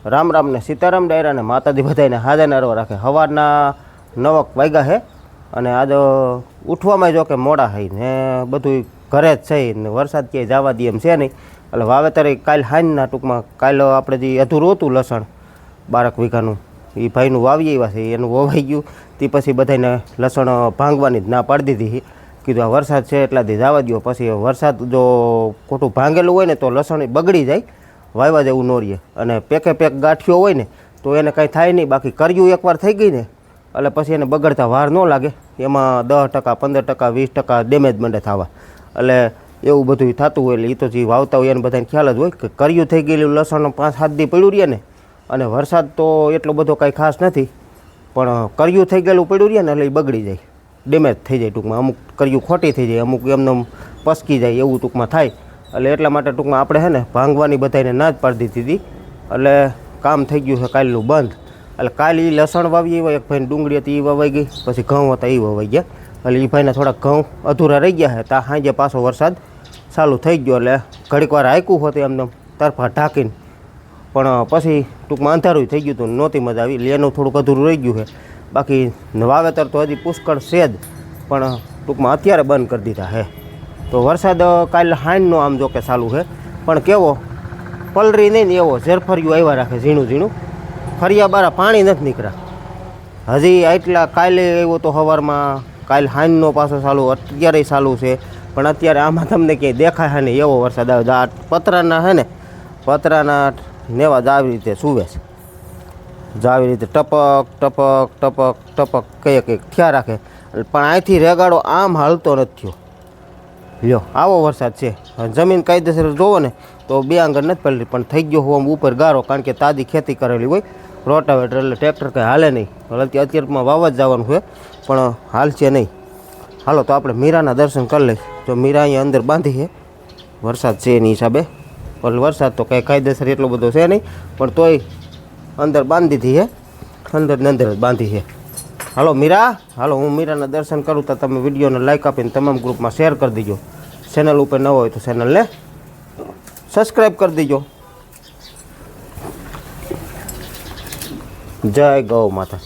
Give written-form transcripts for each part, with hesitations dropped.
રામ રામ ને સીતારામ ડાયરા ને માતાજી બધાને હાજર નરવા રાખે. સવારના 9 વાગ્યા છે અને આજ ઉઠવામાં જો કે મોડા થઈ ને બધું ઘરે જ છે ને વરસાદ ક્યાંય જવા દે એમ છે નહીં. એટલે વાવેતર કાલ સાંજના ટૂંકમાં કાલ આપણે જે અધૂરું હતું લસણ 12 વીઘાનું એ ભાઈનું વાવી આવ્યા છે એનું વવાઈ ગયું. તે પછી બધાને લસણ ભાંગવાની જ ના પાડી દીધી. કીધું આ વરસાદ છે એટલાથી જવા દો. પછી વરસાદ જો ખોટું ભાંગેલું હોય ને તો લસણ બગડી જાય, વાવ્યા જેવું ન રહીએ. અને પેકે પેક ગાંઠિયો હોય ને તો એને કાંઈ થાય નહીં. બાકી કર્યું એકવાર થઈ ગઈ ને એટલે પછી એને બગડતા વાર ન લાગે. એમાં 10%, 15%, 20% ડેમેજ મંડે થવા. એટલે એવું બધું થતું હોય. એટલે એ તો જે વાવતા હોય એને બધાને ખ્યાલ જ હોય કે કર્યું થઈ ગયેલું લસણ 5-7 દી પડ્યું રહે ને. અને વરસાદ તો એટલો બધો કાંઈ ખાસ નથી, પણ કર્યું થઈ ગયેલું પડ્યું રહે ને એટલે એ બગડી જાય, ડેમેજ થઈ જાય. ટૂંકમાં અમુક કર્યું ખોટી થઈ જાય, અમુક એમને પસકી જાય એવું ટૂંકમાં થાય. એટલે એટલા માટે ટૂંકમાં આપણે છે ને ભાંગવાની બધાને ના જ પાડી દીધી હતી. એટલે કામ થઈ ગયું છે કાલનું બંધ. એટલે કાલે એ લસણ વાવી આવ્યા, એક ભાઈને ડુંગળી હતી એ વવાઈ ગઈ, પછી ઘઉં હતા એ વવાઈ ગયા. એટલે એ ભાઈને થોડાક ઘઉં અધૂરા રહી ગયા છે. ત્યાં સાંજે પાછો વરસાદ ચાલુ થઈ ગયો. એટલે ઘડીક વાર હાંક્યું હતું એમને તરફા ઢાંકીને, પણ પછી ટૂંકમાં અંધારું થઈ ગયું હતું, નહોતી મજા આવી. એટલે એનું થોડુંક અધૂરું રહી ગયું છે. બાકી વાવેતર તો હજી પુષ્કળ છે જ, પણ ટૂંકમાં અત્યારે બંધ કરી દીધા છે. તો વરસાદ કાલે હાંજનો આમ જો કે ચાલુ છે, પણ કેવો પલરી નહીં ને એવો ઝરફરિયું આવ્યા રાખે, ઝીણું ઝીણું. ફરિયા બારા પાણી નથી નીકળ્યા હજી. આટલા કાલે આવ્યો તો સવારમાં, કાલે હાંજનો પાછો ચાલુ, અત્યારે ચાલુ છે. પણ અત્યારે આમાં તમને ક્યાંય દેખાય છે ને એવો વરસાદ આવે. આ પતરાના છે ને, પતરાના નેવા જ આવી રીતે સુવે છે, જ આવી રીતે ટપક ટપક ટપક ટપક કંઈક થયા રાખે. પણ અહીંથી રેગાડો આમ હાલતો નથી થયો. લ્યો આવો વરસાદ છે. જમીન કાયદેસર જોવો ને તો 2 આંગળ નથી પડી, પણ થઈ ગયો હોમ ઉપર ગારો. કારણ કે તાજી ખેતી કરેલી હોય, રોટાવેટર એટલે ટ્રેક્ટર કંઈ હાલે નહીં. અત્યારમાં વાવવા જ જવાનું છે, પણ હાલશે નહીં. હાલો તો આપણે મીરાના દર્શન કરી લઈએ. જો મીરા અહીંયા અંદર બાંધી છે, વરસાદ છે એની હિસાબે. પણ વરસાદ તો કંઈ કાયદેસર એટલો બધો છે નહીં, પણ તોય અંદર બાંધી દીધી છે, અંદર ને અંદર જ બાંધી છે. હાલો મીરા, હાલો હું મીરાના દર્શન કરું તો તમે વિડીયોને લાઇક આપીને તમામ ગ્રુપમાં શેર કરી દીજો. ચેનલ ઉપર ન હોય તો ચેનલને સબસ્ક્રાઈબ કરી દીજો. જય ગૌ માતા,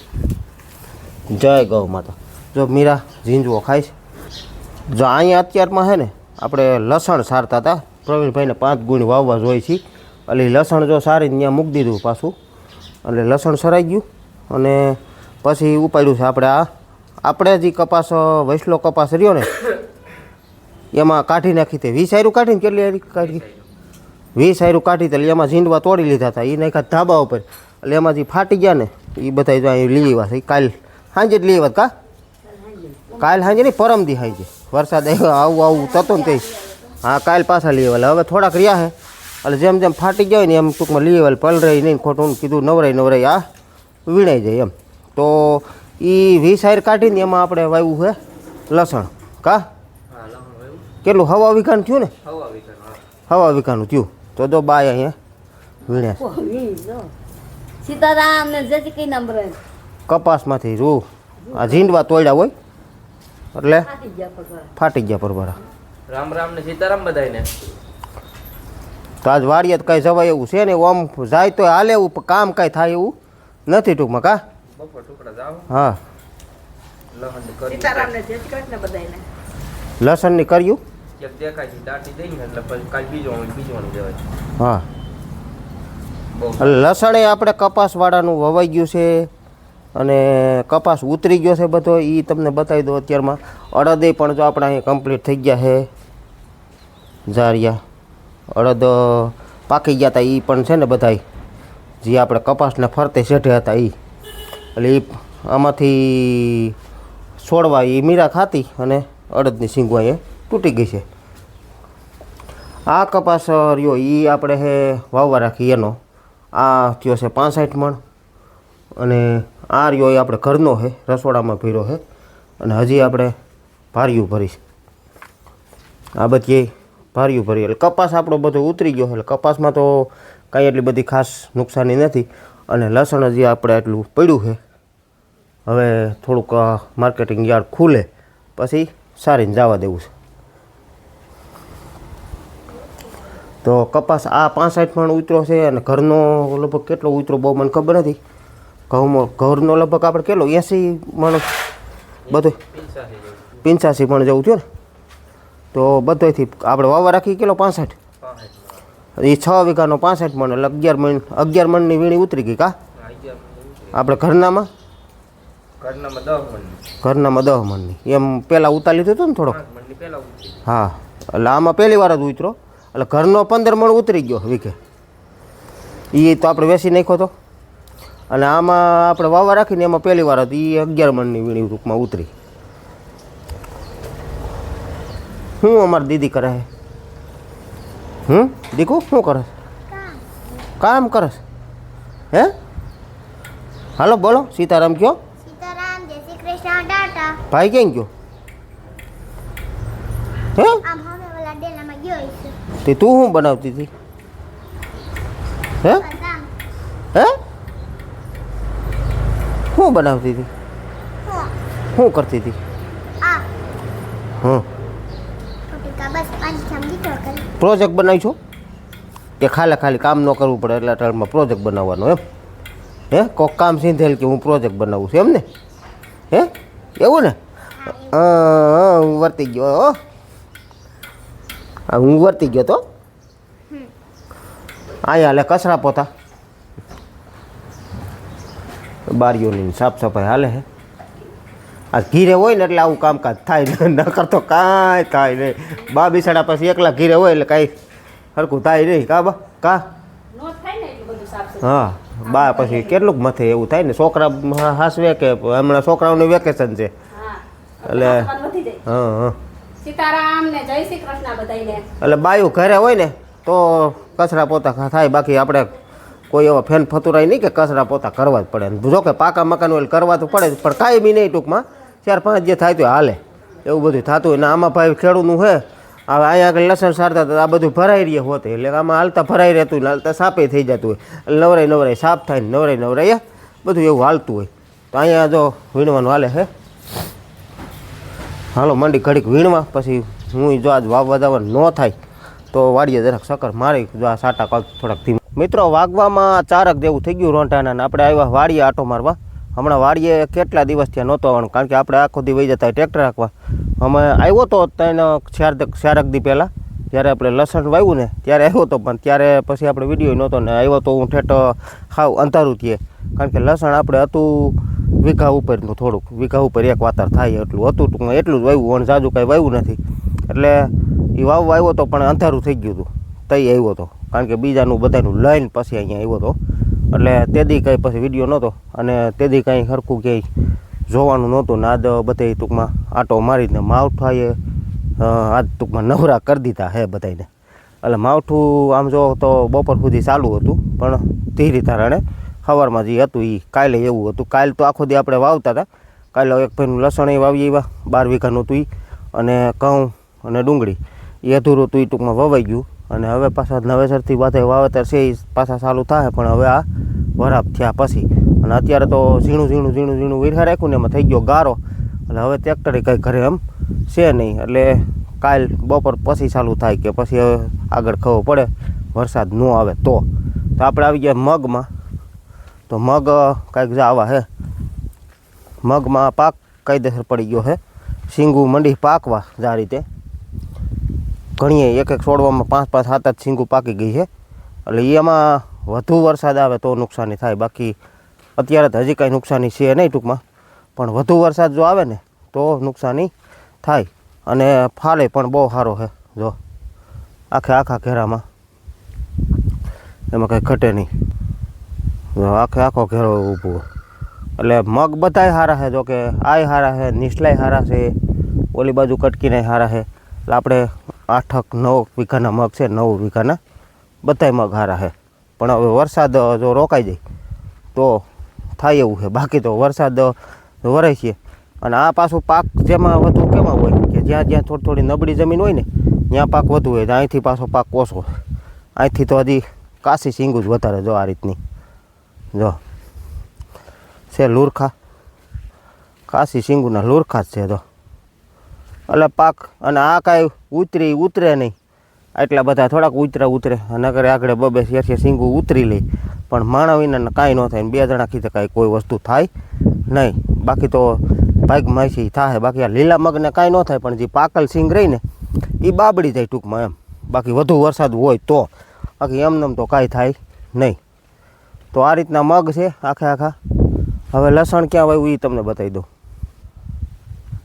જય ગૌ માતા. જો મીરા ઝીંજવો ખાય છે. જો અહીંયા અત્યારમાં છે ને આપણે લસણ સારતા હતા, પ્રવીણભાઈને 5 ગુણ વાવવા જોઈએ છે. એટલે લસણ જો સારીને ત્યાં મૂકી દીધું પાછું, એટલે લસણ સરાઈ ગયું. અને પછી ઉપાડ્યું છે આપણે જે કપાસ વૈસલો કપાસ રહ્યો ને એમાં કાઢી નાખી. તે 20 આયરું કાઢીને કેટલી કાઢી, 20 આયરું કાઢી. એટલે એમાં ઝીંડવા તોડી લીધા હતા, એ નાખ્યા ધાબા ઉપર. એટલે એમાં જે ફાટી ગયા ને એ બધા જો અહીં લઈ આવ્યા છે. કાલ સાંજે જ લઈ આવ્યા કા, કાલ સાંજે નહીં પરમદી સાંજે વરસાદ આવું થતો ને તે. હા કાલ પાછા લઈ આવ્યા. હવે થોડાક રહ્યા છે, એટલે જેમ જેમ ફાટી ગયા હોય ને એમ ટૂંકમાં લઈ આવ્યા. પલરાઈ નહીં, ખોટું કીધું નવરાઈ આ વીણાઈ જાય એમ. તો એ 20 આયર કાઢીને એમાં આપણે વાવ્યું છે લસણ કા. કેટલું 1.5 વીઘાનું થયું ને, 1.5 વીઘાનું થયું. તો જો બાય અહીંયા વીણ્યા સીતારામ ને જય શ્રી નંબર કપાસમાંથી રૂ આ ઝીંડવા તોડ્યા હોય એટલે ફાટી ગયા પરબારા. રામ રામ ને સીતારામ બધાને. તો આજ વાડીએ કાંઈ જવાય એવું છે ને, આમ જાય તો હાલે એવું, કામ કાંઈ થાય એવું નથી ટૂંકમાં કા. હા સીતારામ ને જય શ્રી કૃષ્ણ બધાને. લસણની કર્યું દેખાય છે દાટી દઈને એટલે પછી કાલ બીજવાનું કહેવાય. હા લસણે આપણે કપાસવાળાનું વવાઈ ગયું છે અને કપાસ ઉતરી ગયો છે બધો. એ તમને બતાવી દો અત્યારમાં. અડદે પણ જો આપણે અહીંયા કમ્પ્લીટ થઈ ગયા છે. જારિયા અડદ પાકી ગયા હતા એ પણ છે ને બધાય, જે આપણે કપાસને ફરતે શેઠે હતા એ. એટલે એ આમાંથી છોડવા એ મીરા ખાતી અને અડદની સિંગો અહીંયા તૂટી ગઈ છે. આ કપાસ રહ્યો એ આપણે હે વાવવા રાખી એનો. આ થયો છે 65 મણ. અને આ રહ્યો એ આપણે ઘરનો છે, રસોડામાં ભર્યો છે. અને હજી આપણે ભાર્યું ભરીશ. આ બધી ભાર્યું ભરી. એટલે કપાસ આપણો બધો ઉતરી ગયો. એટલે કપાસમાં તો કાંઈ એટલી બધી ખાસ નુકસાની નથી. અને લસણ હજી આપણે એટલું પડ્યું છે. હવે થોડુંક માર્કેટિંગ યાર્ડ ખુલે પછી સારીને જવા દેવું છે. તો કપાસ આ 65 મણ ઉતરો છે અને ઘરનો લગભગ કેટલો ઉતરો બહુ મને ખબર નથી. ઘરનો લગભગ આપણે કેટલો 80 મણ બધું 85 મણ જેવું થયું ને. તો બધોથી આપણે વાવવા રાખી કેટલો 65 એ 6 વીઘાનો 65 મણ એટલે 11 મણની વીણી ઉતરી ગઈ કા આપણે ઘરનામાં 10 મણની એમ પહેલાં ઉતારી લીધું હતું ને થોડોક. હા એટલે આમાં પહેલી વાર જ ઉતરો એટલે ઘરનો 15 મણ ઉતરી ગયો વીઘે એ તો આપણે વેચી નાખ્યો હતો. અને આમાં આપણે વાવવા રાખીને એમાં પહેલી વાર હતી એ 11 મણની વીણી ટૂંકમાં ઉતરી. શું અમારી દીદી કરે છે? દીકુ શું કરે? કામ કરે હે? હાલો બોલો સીતારામ કયો. સીતારામ, જય શ્રી કૃષ્ણ, ટાટા. ભાઈ ક્યાં ગયો? હે આમ હવે ઓલા ડેલામાં ગયો છે. તે તું શું બનાવતી હતી? હે બદામ. હે શું બનાવતી હતી? શું કરતી હતી? આ હં ટોપિકા બસ પાંચ છમ દીકરો કરી. પ્રોજેક્ટ બનાવી છો કે ખાલી કામ ન કરવું પડે એટલે ટાઈમમાં પ્રોજેક્ટ બનાવવાનો એમ? હે કોક કામ સીધેલ કે હું પ્રોજેક્ટ બનાવું છું એમ ને? હે એવું ને? હું વર્તી ગયો હું વર્તી ગયો તો અહીંયા હાલે કચરા પોતા બારીઓની સાફ સફાઈ હાલે હે. આ ઘીરે હોય ને એટલે આવું કામકાજ થાય ન કરતો કાંઈ થાય નહીં. બા બિસાડા પછી એકલા ઘીરે હોય એટલે કાંઈ સરખું થાય નહીં કા બા કા? હા બા પછી કેટલુંક મથે એવું થાય ને. છોકરા હાસવે કે હમણાં છોકરાઓનું વેકેશન છે એટલે હા સીતારામ ને જય શ્રી કૃષ્ણ બધાયને. એટલે બાયું ઘરે હોય ને તો કચરા પોતા થાય. બાકી આપણે કોઈ એવા ફેન ફતુરાય નહીં કે કચરા પોતા કરવા જ પડે. જો કે પાકા મકાન હોય કરવા તો પડે જ પણ કાંઈ બી નહીં ટૂંકમાં 4-5 જે થાય તો હાલે એવું બધું થતું હોય ને. આમાં ભાઈ ખેડૂતનું છે હવે અહીંયા આગળ લસણ સારતા તો આ બધું ભરાઈ રહે હોતે એટલે આમાં હાલતા ભરાઈ રહેતું ને હાલતા સાપે થઈ જતું હોય એટલે નવરાઈ સાફ થાય ને નવરાઈ બધું એવું હાલતું હોય. તો અહીંયા જો વીણવાનું હાલે હે. હાલો મંડી ઘડીક વીણવા પછી હું જો આજ વાવવા જવાનું ન થાય તો વાડીએ જરાક સકર મારી જો આ સાટા કાંક થોડાક ધીમા. મિત્રો વાગવામાં 4 જેવું થઈ ગયું રોંઢાના ને આપણે આવ્યા વાડીએ આટો મારવા. હમણાં વાડીએ કેટલા દિવસ ત્યાં નહોતો આવવાનું કારણ કે આપણે આખો દી વહી જતા ટ્રેક્ટર રાખવા. અમે આવ્યો તો 3-4 દી પહેલાં જ્યારે આપણે લસણ વાવ્યું ને ત્યારે આવ્યો તો પણ ત્યારે પછી આપણે વિડીયો નહોતો ને આવ્યો તો હું ઠેઠ હાવ અંધારું થઈએ કારણ કે લસણ આપણે હતું વીઘા ઉપરનું થોડુંક વીઘા ઉપર એક વાતાર થાય એટલું હતું ટૂંકમાં એટલું જ વાવ્યું અને જાજુ કાંઈ વાવ્યું નથી એટલે એ વાવવા આવ્યો તો પણ અંધારું થઈ ગયું હતું તઈ આવ્યો હતો કારણ કે બીજાનું બધાનું લઈને પછી અહીંયા આવ્યો હતો એટલે તેદી કંઈ પછી વિડીયો નહોતો અને તેદી કાંઈ સરખું ક્યાંય જોવાનું નહોતું ને આજ બધે ટૂંકમાં આટો મારીને માવઠાએ આજ ટૂંકમાં નવરા કરી દીધા હે બધાને. એટલે માવઠું આમ જો તો બપોર સુધી ચાલુ હતું પણ ધીરે તારણે સવારમાં જે હતું એ કાલે એવું હતું. કાલે તો આખો દી આપણે વાવતા હતા. કાલે એક ભાઈનું લસણ એ વાવી આવ્યા 12 વીઘાનું હતું એ અને ઘઉં અને ડુંગળી એ અધૂરું હતું એ ટૂંકમાં વવાઈ ગયું અને હવે પાછા નવેસરથી બધા વાવેતર છે એ પાછા ચાલુ થાય પણ હવે આ વરાપ થયા પછી અને અત્યારે તો ઝીણું વીરહા રાખ્યું ને એમાં થઈ ગયો ગારો એટલે હવે ટ્રેક્ટરે કંઈ ઘરે એમ છે નહીં એટલે કાલ બપોર પછી ચાલુ થાય કે પછી હવે આગળ ખબર પડે વરસાદ ન આવે તો આપણે આવી ગયા મગમાં. તો મગ કાંઈક આવા હે મગમાં પાક કાયદેસર પડી ગયો હે. શીંગું મંડી પાકવા આ રીતે ઘણીએ એક છોડવામાં 5-7 શીંગું પાકી ગઈ છે એટલે એમાં વધુ વરસાદ આવે તો નુકસાની થાય. બાકી અત્યારે તો હજી કાંઈ નુકસાની છે નહીં ટૂંકમાં પણ વધુ વરસાદ જો આવે ને તો નુકસાની થાય અને ફાલે પણ બહુ સારો છે. જો આખા ઘેરામાં એમાં કંઈ ઘટે નહીં. જો આખો ઘેરો ઊભો એટલે મગ બધાય સારા છે. જો કે આય સારા છે નીચલાય સારા છે ઓલી બાજુ કટકીને સારા છે એટલે આપણે 8-9 વીઘાના મગ છે 9 વીઘાના બધાય મગ સારા છે. પણ હવે વરસાદ જો રોકાઈ જાય તો થાય એવું છે. બાકી તો વરસાદ વરાય છે અને આ પાછું પાક જેમાં વધુ કેમાં હોય કે જ્યાં થોડી નબળી જમીન હોય ને ત્યાં પાક વધુ હોય અહીંથી પાછો પાક ઓછો. અહીંથી તો હજી કાશી શીંગું જ વધારે જો આ રીતની જો છે લુરખા કાશી શીંગુના લુરખા જ છે તો એટલે પાક અને આ કાંઈ ઉતરે નહીં આટલા બધા થોડાક ઉતરે નગરે આગળ બબે શેર સિંગું ઉતરી લે પણ માણા વિના કાંઈ ન થાય ને 2 જણા કીધે કાંઈ કોઈ વસ્તુ થાય નહીં. બાકી તો ભાગ માસી થાય. બાકી આ લીલા મગને કાંઈ ન થાય પણ જે પાકલ સિંગ રહી ને એ બાબડી જાય ટૂંકમાં એમ. બાકી વધુ વરસાદ હોય તો, બાકી એમને તો કાંઈ થાય નહીં. તો આ રીતના મગ છે આખા. હવે લસણ ક્યાં વાવ્યું એ તમને બતાવી દઉં.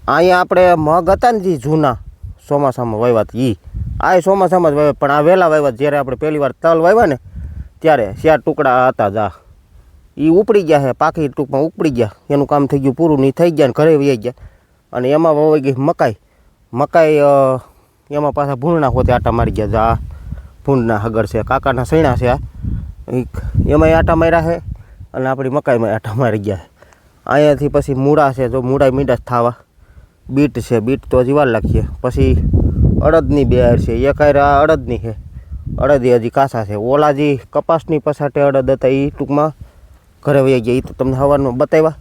અહીંયા આપણે મગ હતા ને જે જૂના ચોમાસામાં વાવ્યા આ ચોમાસામાં જ વાવ્યા પણ આ વહેલા વાવ્યા. જ્યારે આપણે પહેલી વાર તલ વાવ્યા ને ત્યારે 4 ટુકડા હતા જા એ ઉપડી ગયા છે, પાકી ટૂંકમાં ઉપડી ગયા. એનું કામ થઈ ગયું પૂરું, નહીં થઈ ગયા ને ઘરે વહી ગયા. અને એમાં વવાઈ ગઈ મકાઈ એમાં પાછા ભૂંડના હોતે આટા મારી ગયા. જા ભૂંડના હગર છે, કાકાના સૈણા છે, એમાંય આટા માર્યા છે અને આપણી મકાઈમાં આટા મારી ગયા છે. અહીંયાથી પછી મૂળા છે, જો મૂળા મીંડા થવા. બીટ છે, બીટ તો હજી વાર લાગીએ. પછી અડદની 2 હાર છે, એક હાર આ અડદની છે, અડદ હજી કાસા છે. ઓલા જે કપાસની પસાટે અડદ હતા એ ટૂંકમાં ઘરે વહી ગયા, એ તો તમને સવારમાં બતાવ્યા.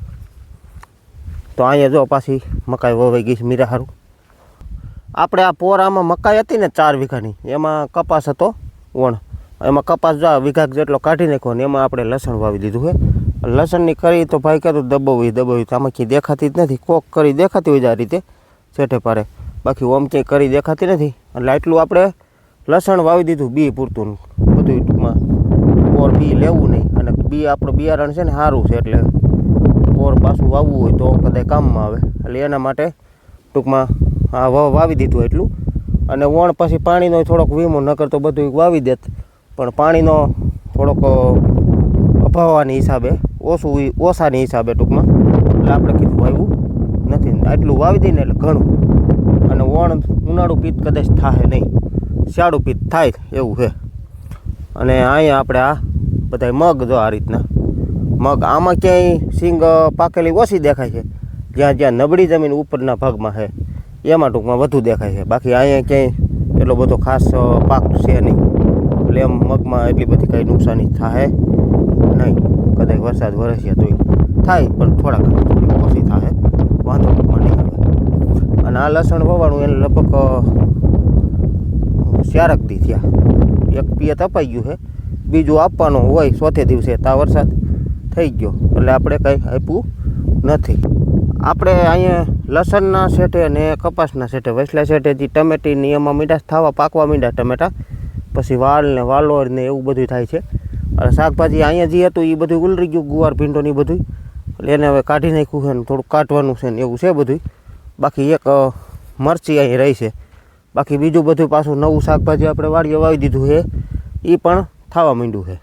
તો અહીંયા જો પાછી મકાઈ વવાઈ ગઈ છે મીરા હારું. આપણે આ પોરામાં મકાઈ હતી ને 4 વીઘાની, એમાં કપાસ હતો ઓણ, એમાં કપાસ જો વીઘા જેટલો કાઢી નાખ્યો ને એમાં આપણે લસણ વાવી દીધું છે. લસણની કરી તો ભાઈ કહેતું દબાવી આમાં ક્યાંય દેખાતી જ નથી. કોક કરી દેખાતી હોય આ રીતે છેઠે પારે, બાકી ઓમ ક્યાંય કરી દેખાતી નથી. એટલે આટલું આપણે લસણ વાવી દીધું બી પૂરતું. બધું ટૂંકમાં પોર બી લેવું નહીં અને બી આપણું બિયારણ છે ને સારું છે એટલે પોર પાછું વાવવું હોય તો કદાચ કામમાં આવે. એટલે એના માટે ટૂંકમાં આ વાવી દીધું એટલું. અને વણ પછી પાણીનો થોડોક વીમો નકર તો બધું વાવી દેત, પણ પાણીનો થોડોક અભાવવાની હિસાબે ઓછાની હિસાબે ટૂંકમાં એટલે આપણે કીધું વાવ્યું નથી. આટલું વાવી દઈને એટલે ઘણું. અને વણ ઉનાળું પિત્ત કદાચ થાય નહીં, શિયાળું પિત્ત થાય એવું છે. અને અહીંયા આપણે આ બધા મગ જો આ રીતના મગ. આમાં ક્યાંય સિંગ પાકેલી ઓછી દેખાય છે, જ્યાં નબળી જમીન ઉપરના ભાગમાં છે એમાં ટૂંકમાં વધુ દેખાય છે. બાકી અહીંયા ક્યાંય એટલો બધો ખાસ પાક છે નહીં, એટલે એમ મગમાં એટલી બધી કંઈ નુકસાની થાય નહીં. કદાચ વરસાદ વરસ્યા તોય થાય પણ થોડા ઘણા થોડી ઓછી થાય, વાંધો ટૂંકમાં નહીં આવે. અને આ લસણ વવાણું એને લગભગ 4 દી થયા. એક પિયત અપાઈ ગયું છે, બીજું આપવાનું હોય 4થે દિવસે તા વરસાદ થઈ ગયો એટલે આપણે કંઈ આપ્યું નથી. આપણે અહીંયા લસણના સેટે ને કપાસના સેટે વસલા સેટેથી ટમેટીની એમાં મીઠાશ થવા પાકવા મીંડા ટમેટા, પછી વાલ ને વાલોર ને એવું બધું થાય છે. અને શાકભાજી અહીંયા જે હતું એ બધું ઉલરી ગયું, ગુવાર ભીંડો ને બધું, એટલે એને હવે કાઢી નાખ્યું છે ને થોડુંક કાઢવાનું છે ને એવું છે બધું. બાકી એક મરચી અહીં રહી છે. બાકી બીજું બધું પાછું નવું શાકભાજી આપણે વાડીએ વાવી દીધું છે, એ પણ થવા માંડ્યું છે.